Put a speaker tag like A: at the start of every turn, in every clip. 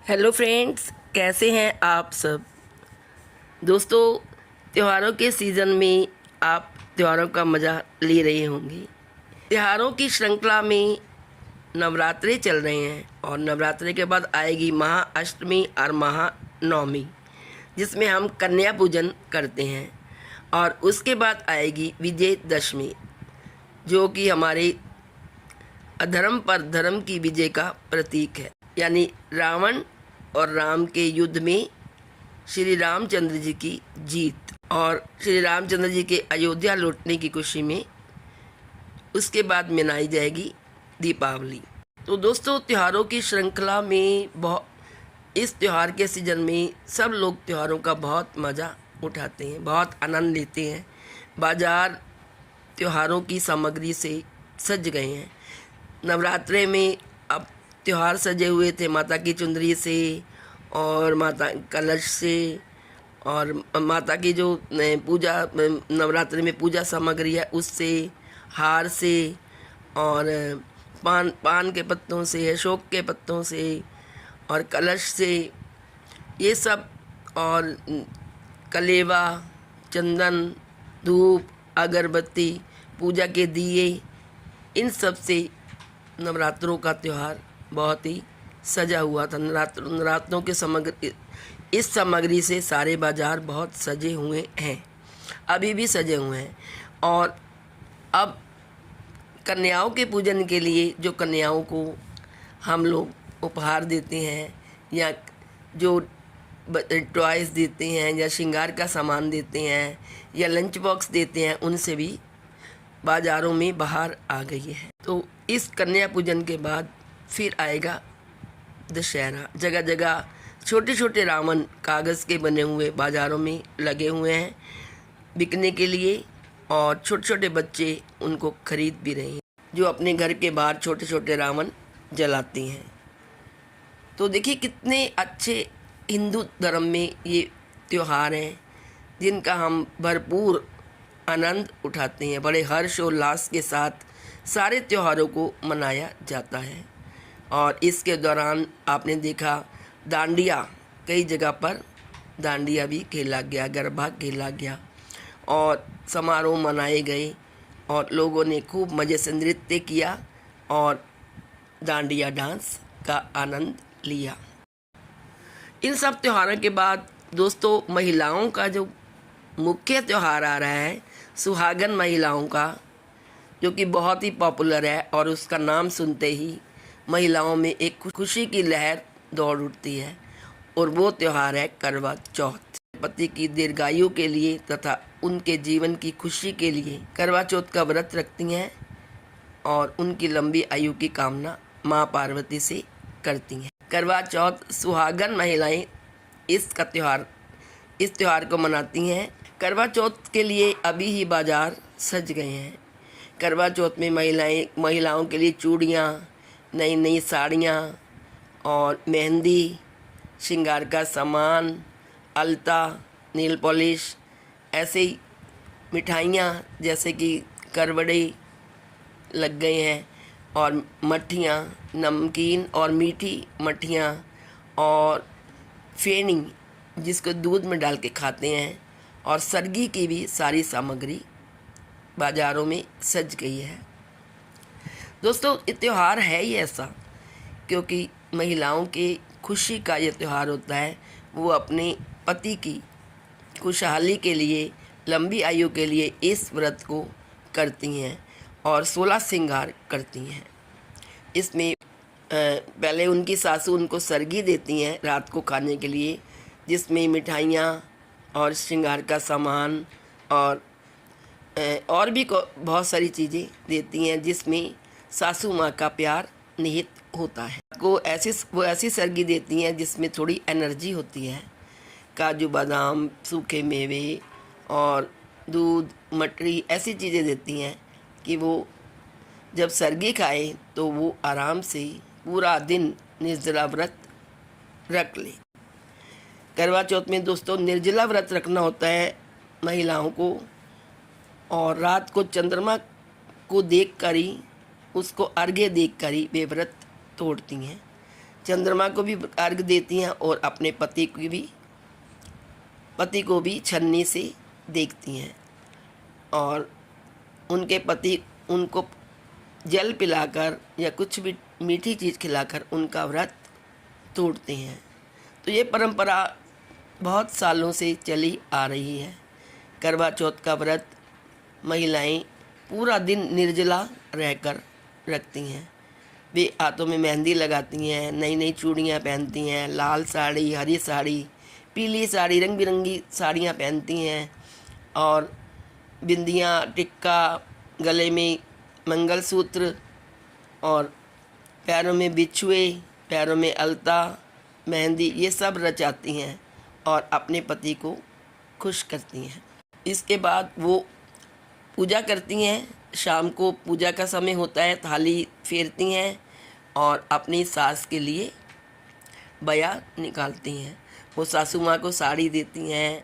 A: Hello friends, कैसे हैं आप सब। दोस्तों, त्योहारों के सीज़न में आप त्योहारों का मज़ा ले रहे होंगे। त्योहारों की श्रृंखला में नवरात्रे चल रहे हैं और नवरात्रे के बाद आएगी महाअष्टमी और महानवमी, जिसमें हम कन्या पूजन करते हैं। और उसके बाद आएगी विजयदशमी, जो कि हमारे अधर्म पर धर्म की विजय का प्रतीक है। यानी रावण और राम के युद्ध में श्री रामचंद्र जी की जीत और श्री रामचंद्र जी के अयोध्या लौटने की खुशी में उसके बाद मनाई जाएगी दीपावली। तो दोस्तों, त्योहारों की श्रृंखला में इस त्यौहार के सीजन में सब लोग त्योहारों का बहुत मज़ा उठाते हैं, बहुत आनंद लेते हैं। बाज़ार त्योहारों की सामग्री से सज गए हैं। नवरात्रे में अब त्यौहार सजे हुए थे माता की चुंदरी से और माता कलश से और माता की जो पूजा नवरात्रि में पूजा सामग्री है उससे, हार से और पान के पत्तों से, अशोक के पत्तों से और कलश से, ये सब, और कलेवा, चंदन, धूप, अगरबत्ती, पूजा के दिए, इन सब से नवरात्रों का त्यौहार बहुत ही सजा हुआ था। नवरात्रों के इस सामग्री से सारे बाज़ार बहुत सजे हुए हैं, अभी भी सजे हुए हैं। और अब कन्याओं के पूजन के लिए जो कन्याओं को हम लोग उपहार देते हैं या जो टॉयज़ देते हैं या श्रृंगार का सामान देते हैं या लंच बॉक्स देते हैं, उनसे भी बाज़ारों में बाहर आ गई है। तो इस कन्या पूजन के बाद फिर आएगा दशहरा। जगह जगह छोटे छोटे रावण कागज़ के बने हुए बाज़ारों में लगे हुए हैं बिकने के लिए, और छोटे छोटे बच्चे उनको खरीद भी रहे हैं, जो अपने घर के बाहर छोटे छोटे रावण जलाते हैं। तो देखिए कितने अच्छे हिंदू धर्म में ये त्यौहार हैं जिनका हम भरपूर आनंद उठाते हैं। बड़े हर्ष और उल्लास के साथ सारे त्योहारों को मनाया जाता है। और इसके दौरान आपने देखा डांडिया, कई जगह पर डांडिया भी खेला गया, गरबा खेला गया और समारोह मनाए गए और लोगों ने खूब मज़े से नृत्य किया और डांडिया डांस का आनंद लिया। इन सब त्योहारों के बाद दोस्तों, महिलाओं का जो मुख्य त्यौहार आ रहा है, सुहागन महिलाओं का, जो कि बहुत ही पॉपुलर है और उसका नाम सुनते ही महिलाओं में एक खुशी की लहर दौड़ उठती है, और वो त्यौहार है करवा चौथ। पति की दीर्घायु के लिए तथा उनके जीवन की खुशी के लिए करवा चौथ का व्रत रखती हैं और उनकी लंबी आयु की कामना माँ पार्वती से करती हैं। करवा चौथ सुहागन महिलाएं इस त्यौहार को मनाती हैं। करवा चौथ के लिए अभी ही बाज़ार सज गए हैं। करवा चौथ में महिलाओं के लिए चूड़ियाँ, नई नई साड़ियाँ और मेहंदी, श्रृंगार का सामान, अलता, नेल पॉलिश, ऐसे ही मिठाइयाँ जैसे कि करवड़े लग गए हैं और मट्ठियाँ, नमकीन और मीठी मट्ठियाँ और फेनी जिसको दूध में डाल के खाते हैं, और सरगी की भी सारी सामग्री बाज़ारों में सज गई है। दोस्तों, ये त्यौहार है ही ऐसा क्योंकि महिलाओं के खुशी का ये त्यौहार होता है। वो अपने पति की खुशहाली के लिए, लंबी आयु के लिए इस व्रत को करती हैं और 16 श्रृंगार करती हैं। इसमें पहले उनकी सासू उनको सरगी देती हैं रात को खाने के लिए, जिसमें मिठाइयाँ और श्रृंगार का सामान और भी बहुत सारी चीज़ें देती हैं, जिसमें सासू माँ का प्यार निहित होता है। वो ऐसी सरगी देती हैं जिसमें थोड़ी एनर्जी होती है। काजू बादाम, सूखे मेवे और दूध, मटरी, ऐसी चीज़ें देती हैं कि वो जब सरगी खाए तो वो आराम से पूरा दिन निर्जला व्रत रख ले। करवा चौथ में दोस्तों निर्जला व्रत रखना होता है महिलाओं को, और रात को चंद्रमा को देख कर ही, उसको अर्घ्य देख कर ही वे व्रत तोड़ती हैं। चंद्रमा को भी अर्घ देती हैं और अपने पति को भी छन्नी से देखती हैं और उनके पति उनको जल पिलाकर या कुछ भी मीठी चीज़ खिलाकर उनका व्रत तोड़ते हैं। तो ये परंपरा बहुत सालों से चली आ रही है। करवा चौथ का व्रत महिलाएं पूरा दिन निर्जला रहकर रखती हैं। वे हाथों में मेहंदी लगाती हैं, नई नई चूड़ियाँ पहनती हैं, लाल साड़ी, हरी साड़ी, पीली साड़ी, रंग बिरंगी साड़ियाँ पहनती हैं और बिंदियाँ, टिक्का, गले में मंगलसूत्र और पैरों में बिछुए, पैरों में अलता, मेहंदी, ये सब रचाती हैं और अपने पति को खुश करती हैं। इसके बाद वो पूजा करती हैं। शाम को पूजा का समय होता है, थाली फेरती हैं और अपनी सास के लिए बया निकालती हैं। वो सासू माँ को साड़ी देती हैं,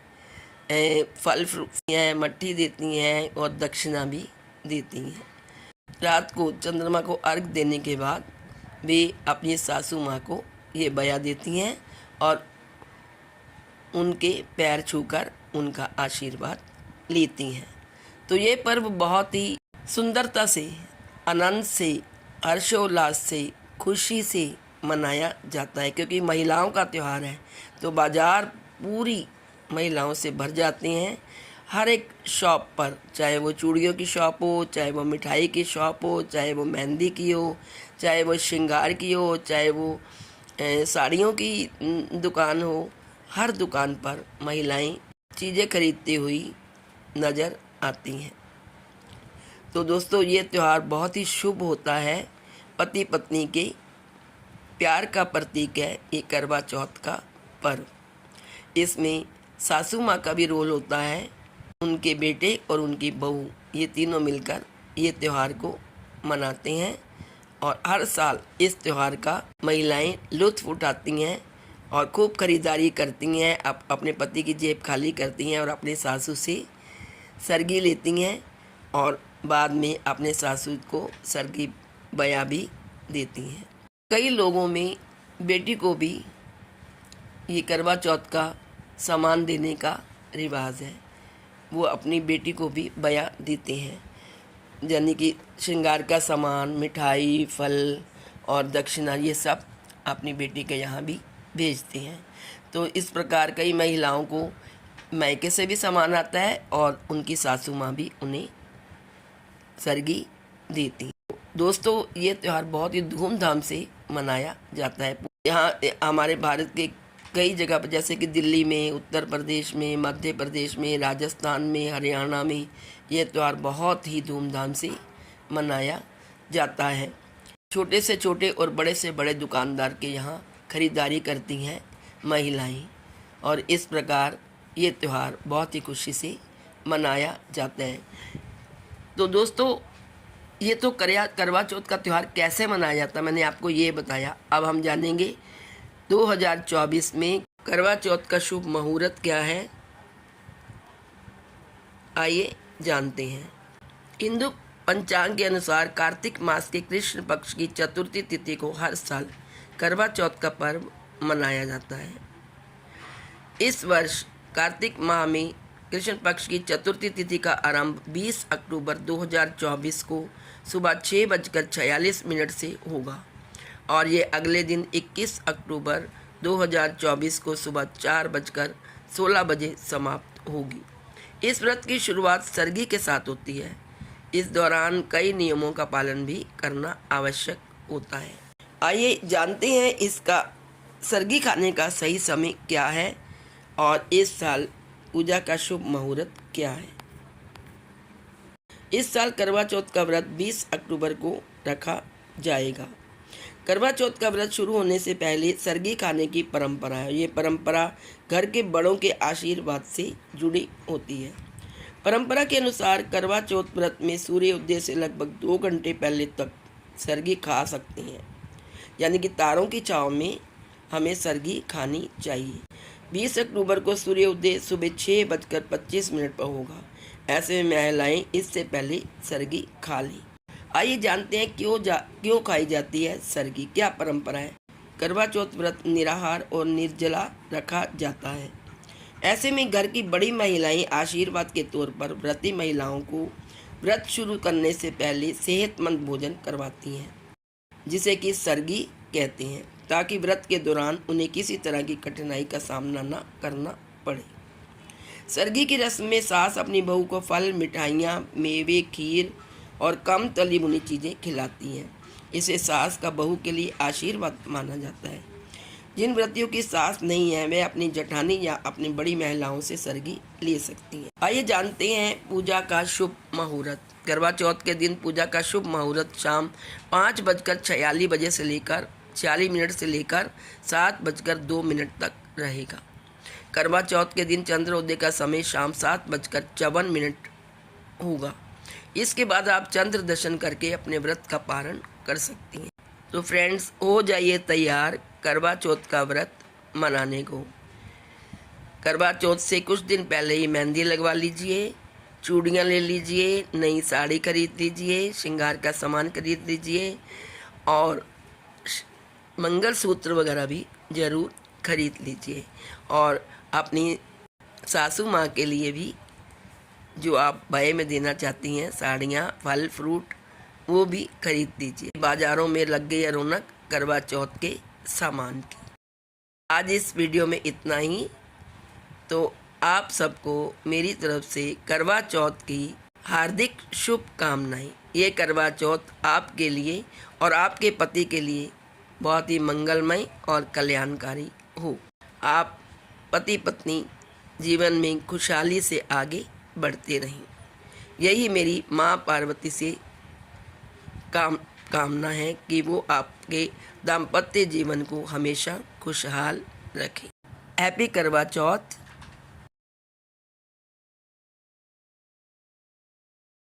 A: फल फ्रूट हैं, मट्ठी देती हैं और दक्षिणा भी देती हैं। रात को चंद्रमा को अर्घ देने के बाद वे अपनी सासू माँ को ये बया देती हैं और उनके पैर छूकर उनका आशीर्वाद लेती हैं। तो ये पर्व बहुत ही सुंदरता से, आनंद से, हर्षोल्लास से, खुशी से मनाया जाता है क्योंकि महिलाओं का त्यौहार है। तो बाज़ार पूरी महिलाओं से भर जाते हैं। हर एक शॉप पर, चाहे वो चूड़ियों की शॉप हो, चाहे वो मिठाई की शॉप हो, चाहे वो मेहंदी की हो, चाहे वो श्रृंगार की हो, चाहे वो साड़ियों की दुकान हो, हर दुकान पर महिलाएं चीज़ें खरीदती हुई नज़र आती हैं। तो दोस्तों, ये त्यौहार बहुत ही शुभ होता है। पति पत्नी के प्यार का प्रतीक है ये करवा चौथ का पर्व। इसमें सासू माँ का भी रोल होता है। उनके बेटे और उनकी बहू, ये तीनों मिलकर ये त्यौहार को मनाते हैं और हर साल इस त्यौहार का महिलाएं लुत्फ़ उठाती हैं और खूब खरीदारी करती हैं, अपने पति की जेब खाली करती हैं और अपने सासू से सरगी लेती हैं और बाद में अपने सासू को सरगी बया भी देती हैं। कई लोगों में बेटी को भी ये करवा चौथ का सामान देने का रिवाज है। वो अपनी बेटी को भी बया देते हैं, यानी कि श्रृंगार का सामान, मिठाई, फल और दक्षिणा, ये सब अपनी बेटी के यहाँ भी भेजते हैं। तो इस प्रकार कई महिलाओं को मायके से भी सामान आता है और उनकी सासू माँ भी उन्हें सरगी देती हैं। दोस्तों, ये त्यौहार बहुत ही धूमधाम से मनाया जाता है। यहाँ हमारे भारत के कई जगह पर, जैसे कि दिल्ली में, उत्तर प्रदेश में, मध्य प्रदेश में, राजस्थान में, हरियाणा में, ये त्यौहार बहुत ही धूमधाम से मनाया जाता है। छोटे से छोटे और बड़े से बड़े दुकानदार के यहाँ खरीदारी करती हैं महिलाएं और इस प्रकार ये त्यौहार बहुत ही खुशी से मनाया जाता है। तो दोस्तों, ये तो करवा चौथ का त्यौहार कैसे मनाया जाता है मैंने आपको ये बताया। अब हम जानेंगे 2024 में करवा चौथ का शुभ मुहूर्त क्या है। आइए जानते हैं। हिंदू पंचांग के अनुसार कार्तिक मास के कृष्ण पक्ष की चतुर्थी तिथि को हर साल करवा चौथ का पर्व मनाया जाता है। इस वर्ष कार्तिक माह में कृष्ण पक्ष की चतुर्थी तिथि का आरंभ 20 अक्टूबर 2024 को सुबह 6:46 से होगा और ये अगले दिन 21 अक्टूबर 2024 को सुबह 4:16 समाप्त होगी। इस व्रत की शुरुआत सरगी के साथ होती है। इस दौरान कई नियमों का पालन भी करना आवश्यक होता है। आइए जानते हैं इसका सरगी खाने का सही समय क्या है और इस साल पूजा का शुभ मुहूर्त क्या है। इस साल करवा चौथ का व्रत 20 अक्टूबर को रखा जाएगा। करवा चौथ का व्रत शुरू होने से पहले सरगी खाने की परंपरा है। ये परंपरा घर के बड़ों के आशीर्वाद से जुड़ी होती है। परंपरा के अनुसार करवा चौथ व्रत में सूर्य उदय से लगभग 2 घंटे पहले तक सरगी खा सकते हैं, यानी कि तारों की छाँव में हमें सरगी खानी चाहिए। 20 अक्टूबर को सूर्योदय सुबह 6:25 पर होगा। ऐसे में महिलाएं इससे पहले सरगी खा लें। आइए जानते हैं क्यों खाई जाती है सरगी, क्या परंपरा है। करवा चौथ व्रत निराहार और निर्जला रखा जाता है। ऐसे में घर की बड़ी महिलाएं आशीर्वाद के तौर पर व्रती महिलाओं को व्रत शुरू करने से पहले सेहतमंद भोजन करवाती हैं, जिसे कि सरगी कहते हैं, ताकि व्रत के दौरान उन्हें किसी तरह की कठिनाई का सामना न करना पड़े। सरगी की रस्म में सास अपनी बहू को फल, मिठाइयाँ, मेवे, खीर और कम तली भुनी चीज़ें खिलाती हैं। इसे सास का बहू के लिए आशीर्वाद माना जाता है। जिन व्रतियों की सास नहीं है वे अपनी जेठानी या अपनी बड़ी महिलाओं से सरगी ले सकती हैं। आइए जानते हैं पूजा का शुभ मुहूर्त। करवा चौथ के दिन पूजा का शुभ मुहूर्त शाम 5:46 बजे से लेकर 46 मिनट से लेकर 7:02 तक रहेगा। करवा चौथ के दिन चंद्रोदय का समय शाम 7:54 होगा। इसके बाद आप चंद्र दर्शन करके अपने व्रत का पारण कर सकती हैं। तो फ्रेंड्स, हो जाइए तैयार करवा चौथ का व्रत मनाने को। करवा चौथ से कुछ दिन पहले ही मेहंदी लगवा लीजिए, चूड़ियाँ ले लीजिए, नई साड़ी खरीद लीजिए, श्रृंगार का सामान खरीद लीजिए और मंगलसूत्र वगैरह भी ज़रूर खरीद लीजिए। और अपनी सासू माँ के लिए भी जो आप भय में देना चाहती हैं साड़ियाँ, फल, फ्रूट, वो भी खरीद दीजिए। बाज़ारों में लग गई है रौनक करवा चौथ के सामान की। आज इस वीडियो में इतना ही। तो आप सबको मेरी तरफ से करवा चौथ की हार्दिक शुभकामनाएं। ये करवा चौथ आपके लिए और आपके पति के लिए बहुत ही मंगलमय और कल्याणकारी हो। आप पति पत्नी जीवन में खुशहाली से आगे बढ़ते रहें, यही मेरी माँ पार्वती से कामना है कि वो आपके दाम्पत्य जीवन को हमेशा खुशहाल रखें। हैप्पी करवा चौथ।